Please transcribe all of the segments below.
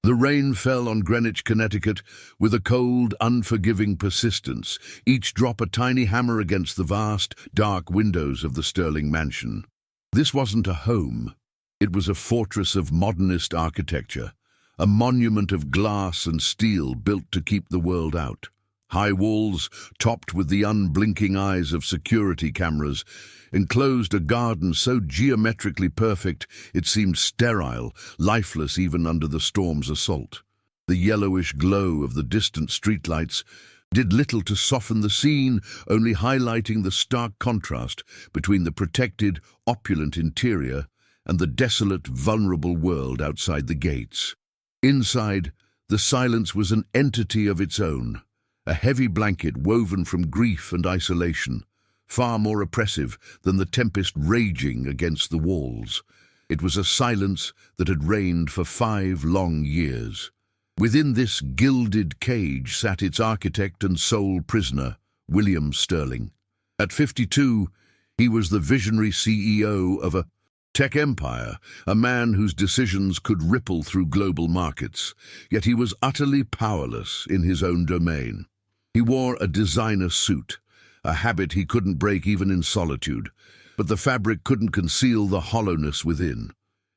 The rain fell on Greenwich, Connecticut, with a cold, unforgiving persistence, each drop a tiny hammer against the vast, dark windows of the Sterling mansion. This wasn't a home. It was a fortress of modernist architecture, a monument of glass and steel built to keep the world out. High walls, topped with the unblinking eyes of security cameras, enclosed a garden so geometrically perfect it seemed sterile, lifeless even under the storm's assault. The yellowish glow of the distant streetlights did little to soften the scene, only highlighting the stark contrast between the protected, opulent interior and the desolate, vulnerable world outside the gates. Inside, the silence was an entity of its own, a heavy blanket woven from grief and isolation, far more oppressive than the tempest raging against the walls. It was a silence that had reigned for 5 long years. Within this gilded cage sat its architect and sole prisoner, William Sterling. At 52, he was the visionary CEO of a tech empire, a man whose decisions could ripple through global markets, yet he was utterly powerless in his own domain. He wore a designer suit, a habit he couldn't break even in solitude, but the fabric couldn't conceal the hollowness within.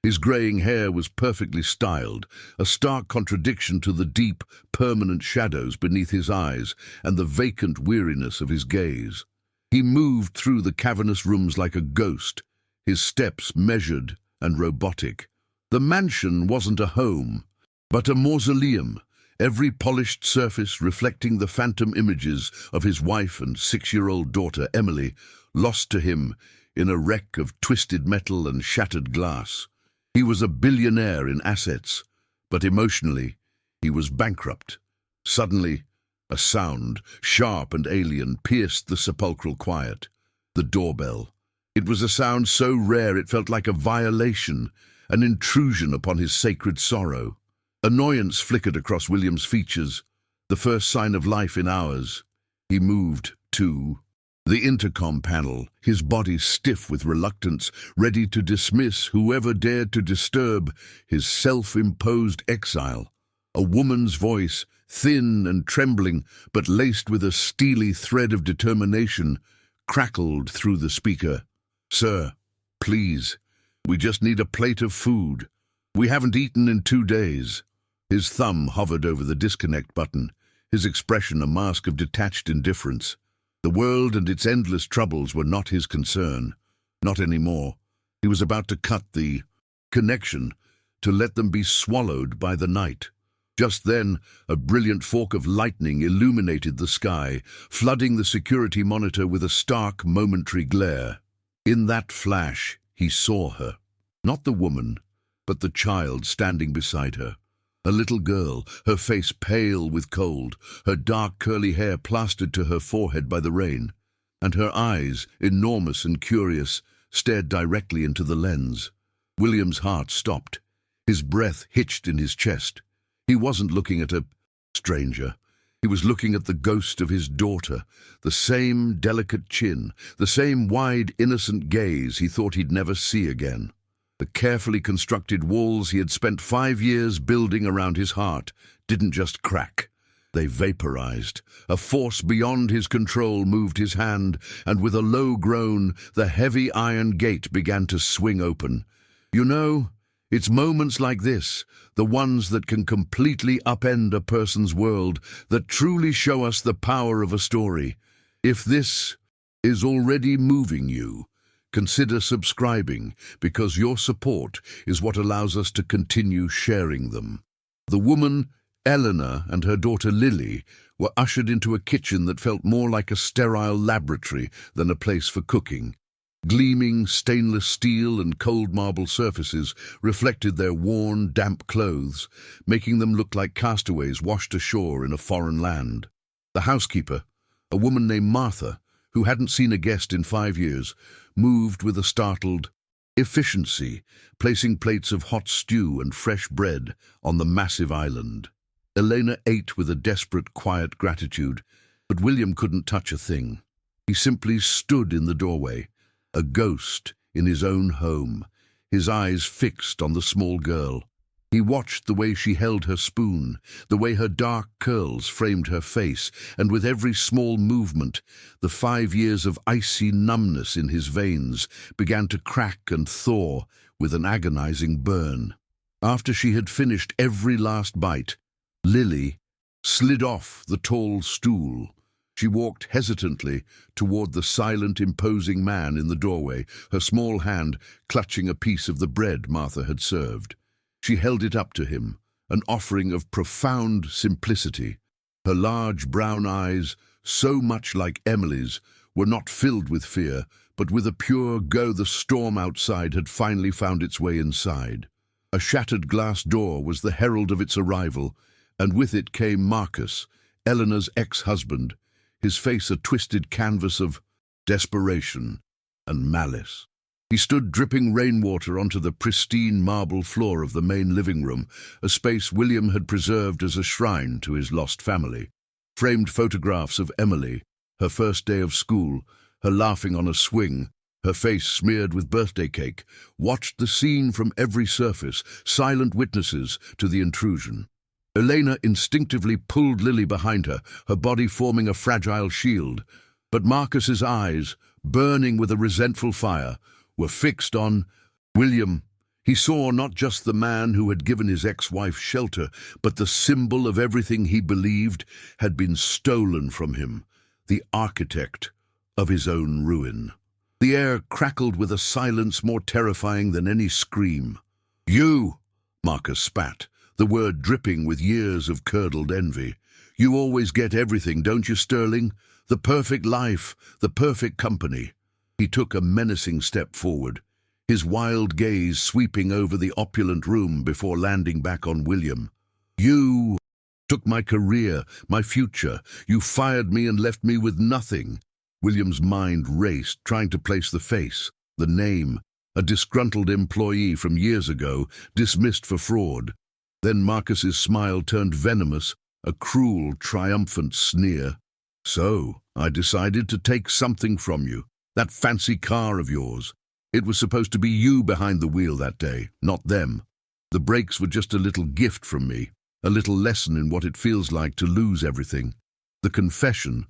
His graying hair was perfectly styled, a stark contradiction to the deep, permanent shadows beneath his eyes and the vacant weariness of his gaze. He moved through the cavernous rooms like a ghost, his steps measured and robotic. The mansion wasn't a home, but a mausoleum, every polished surface reflecting the phantom images of his wife and 6-year-old daughter, Emily, lost to him in a wreck of twisted metal and shattered glass. He was a billionaire in assets, but emotionally, he was bankrupt. Suddenly, a sound, sharp and alien, pierced the sepulchral quiet. The doorbell. It was a sound so rare it felt like a violation, an intrusion upon his sacred sorrow. Annoyance flickered across William's features, the first sign of life in hours. He moved to the intercom panel, his body stiff with reluctance, ready to dismiss whoever dared to disturb his self-imposed exile. A woman's voice, thin and trembling, but laced with a steely thread of determination, crackled through the speaker. "Sir, please, we just need a plate of food. We haven't eaten in 2 days." His thumb hovered over the disconnect button, his expression a mask of detached indifference. The world and its endless troubles were not his concern. Not anymore. He was about to cut the connection, to let them be swallowed by the night. Just then, a brilliant fork of lightning illuminated the sky, flooding the security monitor with a stark, momentary glare. In that flash, he saw her. Not the woman, but the child standing beside her. A little girl, her face pale with cold, her dark curly hair plastered to her forehead by the rain, and her eyes, enormous and curious, stared directly into the lens. William's heart stopped. His breath hitched in his chest. He wasn't looking at a stranger. He was looking at the ghost of his daughter, the same delicate chin, the same wide, innocent gaze he thought he'd never see again. The carefully constructed walls he had spent 5 years building around his heart didn't just crack. They vaporized. A force beyond his control moved his hand, and with a low groan, the heavy iron gate began to swing open. You know, it's moments like this, the ones that can completely upend a person's world, that truly show us the power of a story. If this is already moving you, consider subscribing, because your support is what allows us to continue sharing them. The woman, Eleanor, and her daughter Lily were ushered into a kitchen that felt more like a sterile laboratory than a place for cooking. Gleaming stainless steel and cold marble surfaces reflected their worn, damp clothes, making them look like castaways washed ashore in a foreign land. The housekeeper, a woman named Martha, who hadn't seen a guest in 5 years, moved with a startled efficiency, placing plates of hot stew and fresh bread on the massive island. Elena ate with a desperate, quiet gratitude, but William couldn't touch a thing. He simply stood in the doorway, a ghost in his own home, his eyes fixed on the small girl. He watched the way she held her spoon, the way her dark curls framed her face, and with every small movement, the 5 years of icy numbness in his veins began to crack and thaw with an agonizing burn. After she had finished every last bite, Lily slid off the tall stool. She walked hesitantly toward the silent, imposing man in the doorway, her small hand clutching a piece of the bread Martha had served. She held it up to him, an offering of profound simplicity. Her large brown eyes, so much like Emily's, were not filled with fear, but with a pure go. The storm outside had finally found its way inside. A shattered glass door was the herald of its arrival, and with it came Marcus, Eleanor's ex-husband, his face a twisted canvas of desperation and malice. He stood dripping rainwater onto the pristine marble floor of the main living room, a space William had preserved as a shrine to his lost family. Framed photographs of Emily, her first day of school, her laughing on a swing, her face smeared with birthday cake, watched the scene from every surface, silent witnesses to the intrusion. Elena instinctively pulled Lily behind her, her body forming a fragile shield. But Marcus's eyes, burning with a resentful fire, were fixed on William. He saw not just the man who had given his ex-wife shelter, but the symbol of everything he believed had been stolen from him, the architect of his own ruin. The air crackled with a silence more terrifying than any scream. "You!" Marcus spat, the word dripping with years of curdled envy. "You always get everything, don't you, Sterling? The perfect life, the perfect company." He took a menacing step forward, his wild gaze sweeping over the opulent room before landing back on William. "You took my career, my future. You fired me and left me with nothing." William's mind raced, trying to place the face, the name, a disgruntled employee from years ago, dismissed for fraud. Then Marcus's smile turned venomous, a cruel, triumphant sneer. "So, I decided to take something from you. That fancy car of yours. It was supposed to be you behind the wheel that day, not them. The brakes were just a little gift from me, a little lesson in what it feels like to lose everything." The confession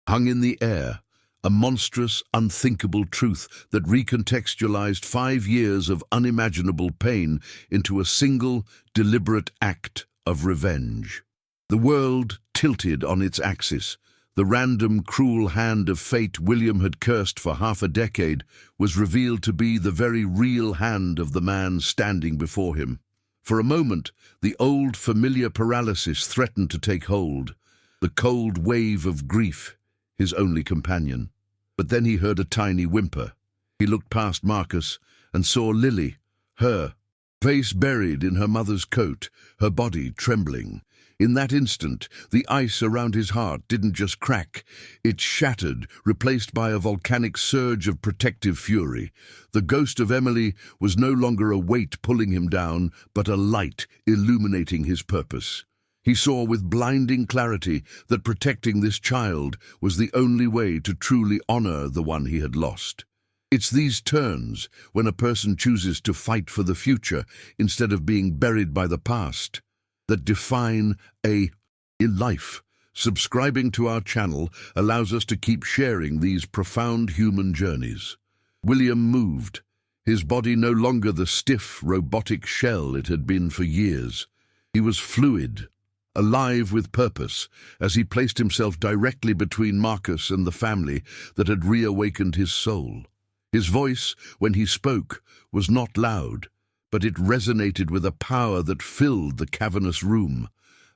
hung in the air, a monstrous, unthinkable truth that recontextualized 5 years of unimaginable pain into a single, deliberate act of revenge. The world tilted on its axis. The random, cruel hand of fate William had cursed for half a decade was revealed to be the very real hand of the man standing before him. For a moment, the old familiar paralysis threatened to take hold, the cold wave of grief, his only companion. But then he heard a tiny whimper. He looked past Marcus and saw Lily, her face buried in her mother's coat, her body trembling. In that instant, the ice around his heart didn't just crack, it shattered, replaced by a volcanic surge of protective fury. The ghost of Emily was no longer a weight pulling him down, but a light illuminating his purpose. He saw with blinding clarity that protecting this child was the only way to truly honor the one he had lost. It's these turns, when a person chooses to fight for the future instead of being buried by the past, that define a life. Subscribing to our channel allows us to keep sharing these profound human journeys. William moved, his body no longer the stiff, robotic shell it had been for years. He was fluid, alive with purpose, as he placed himself directly between Marcus and the family that had reawakened his soul. His voice, when he spoke, was not loud, but it resonated with a power that filled the cavernous room,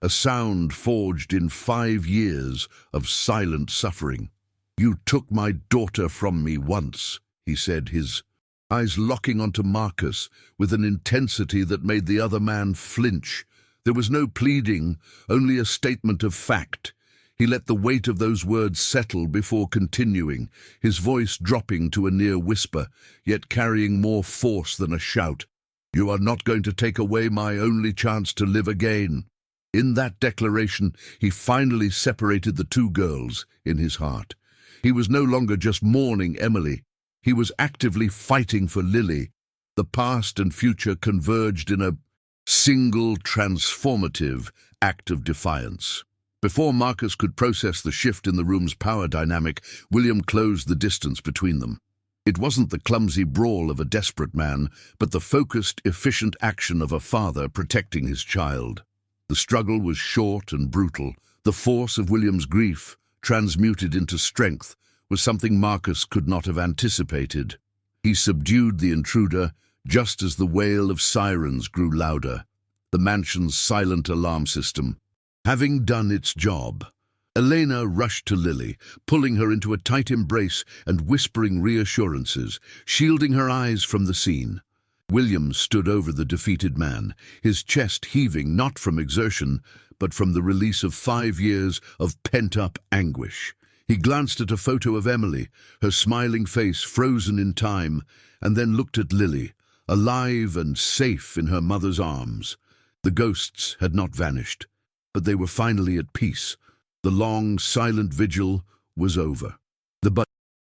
a sound forged in 5 years of silent suffering. "You took my daughter from me once," he said, his eyes locking onto Marcus with an intensity that made the other man flinch. There was no pleading, only a statement of fact. He let the weight of those words settle before continuing, his voice dropping to a near whisper, yet carrying more force than a shout. "You are not going to take away my only chance to live again." In that declaration, he finally separated the two girls in his heart. He was no longer just mourning Emily. He was actively fighting for Lily. The past and future converged in a single transformative act of defiance. Before Marcus could process the shift in the room's power dynamic, William closed the distance between them. It wasn't the clumsy brawl of a desperate man, but the focused, efficient action of a father protecting his child. The struggle was short and brutal. The force of William's grief, transmuted into strength, was something Marcus could not have anticipated. He subdued the intruder just as the wail of sirens grew louder, the mansion's silent alarm system. Having done its job, Elena rushed to Lily, pulling her into a tight embrace and whispering reassurances, shielding her eyes from the scene. William stood over the defeated man, his chest heaving not from exertion, but from the release of 5 years of pent-up anguish. He glanced at a photo of Emily, her smiling face frozen in time, and then looked at Lily, alive and safe in her mother's arms. The ghosts had not vanished, but they were finally at peace. The long, silent vigil was over. The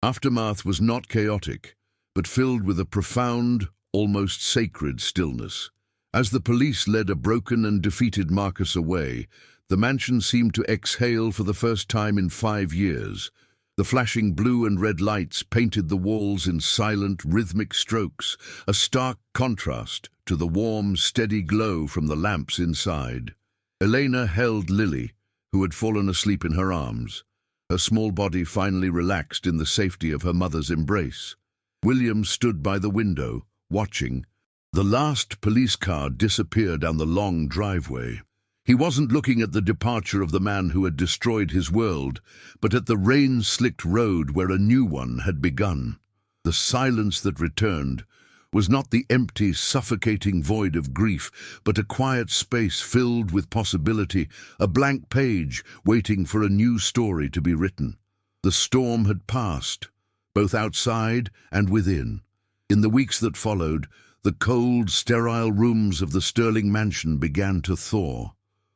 aftermath was not chaotic, but filled with a profound, almost sacred stillness. As the police led a broken and defeated Marcus away, the mansion seemed to exhale for the first time in 5 years. The flashing blue and red lights painted the walls in silent, rhythmic strokes, a stark contrast to the warm, steady glow from the lamps inside. Elena held Lily, who had fallen asleep in her arms. Her small body finally relaxed in the safety of her mother's embrace. William stood by the window, watching. The last police car disappeared down the long driveway. He wasn't looking at the departure of the man who had destroyed his world, but at the rain-slicked road where a new one had begun. The silence that returned was not the empty, suffocating void of grief, but a quiet space filled with possibility, a blank page waiting for a new story to be written. The storm had passed, both outside and within. In the weeks that followed, the cold, sterile rooms of the Sterling mansion began to thaw.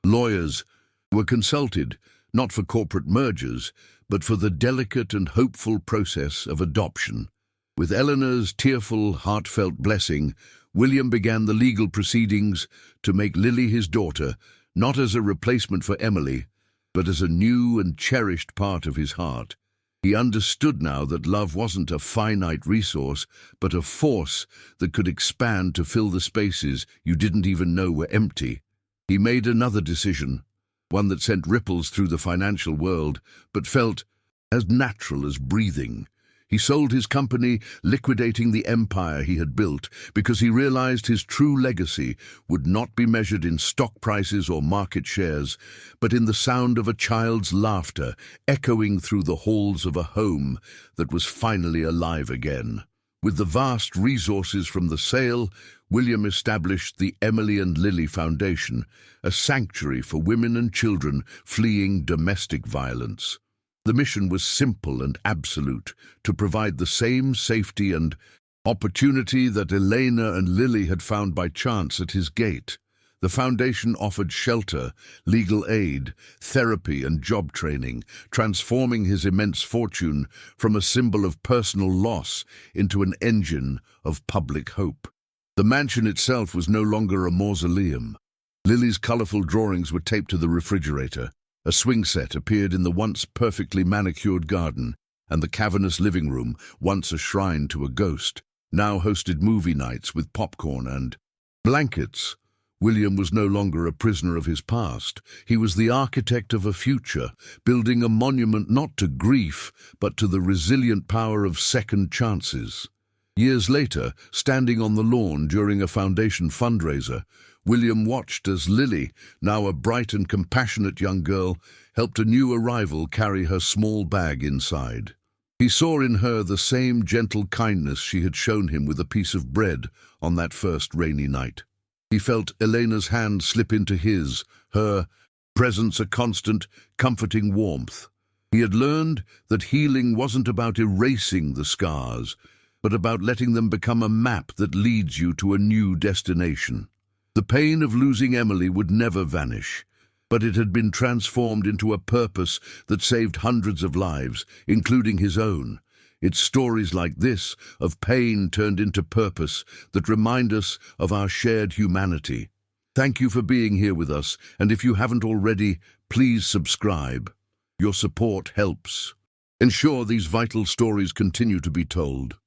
Lawyers were consulted, not for corporate mergers, but for the delicate and hopeful process of adoption. With Eleanor's tearful, heartfelt blessing, William began the legal proceedings to make Lily his daughter, not as a replacement for Emily, but as a new and cherished part of his heart. He understood now that love wasn't a finite resource, but a force that could expand to fill the spaces you didn't even know were empty. He made another decision, one that sent ripples through the financial world, but felt as natural as breathing. He sold his company, liquidating the empire he had built, because he realized his true legacy would not be measured in stock prices or market shares, but in the sound of a child's laughter echoing through the halls of a home that was finally alive again. With the vast resources from the sale, William established the Emily and Lily Foundation, a sanctuary for women and children fleeing domestic violence. The mission was simple and absolute, to provide the same safety and opportunity that Elena and Lily had found by chance at his gate. The foundation offered shelter, legal aid, therapy and job training, transforming his immense fortune from a symbol of personal loss into an engine of public hope. The mansion itself was no longer a mausoleum. Lily's colorful drawings were taped to the refrigerator. A swing set appeared in the once perfectly manicured garden, and the cavernous living room, once a shrine to a ghost, now hosted movie nights with popcorn and blankets. William was no longer a prisoner of his past. He was the architect of a future, building a monument not to grief, but to the resilient power of second chances. Years later, standing on the lawn during a foundation fundraiser, William watched as Lily, now a bright and compassionate young girl, helped a new arrival carry her small bag inside. He saw in her the same gentle kindness she had shown him with a piece of bread on that first rainy night. He felt Elena's hand slip into his, her presence a constant, comforting warmth. He had learned that healing wasn't about erasing the scars, but about letting them become a map that leads you to a new destination. The pain of losing Emily would never vanish, but it had been transformed into a purpose that saved hundreds of lives, including his own. It's stories like this, of pain turned into purpose, that remind us of our shared humanity. Thank you for being here with us, and if you haven't already, please subscribe. Your support helps. Ensure these vital stories continue to be told.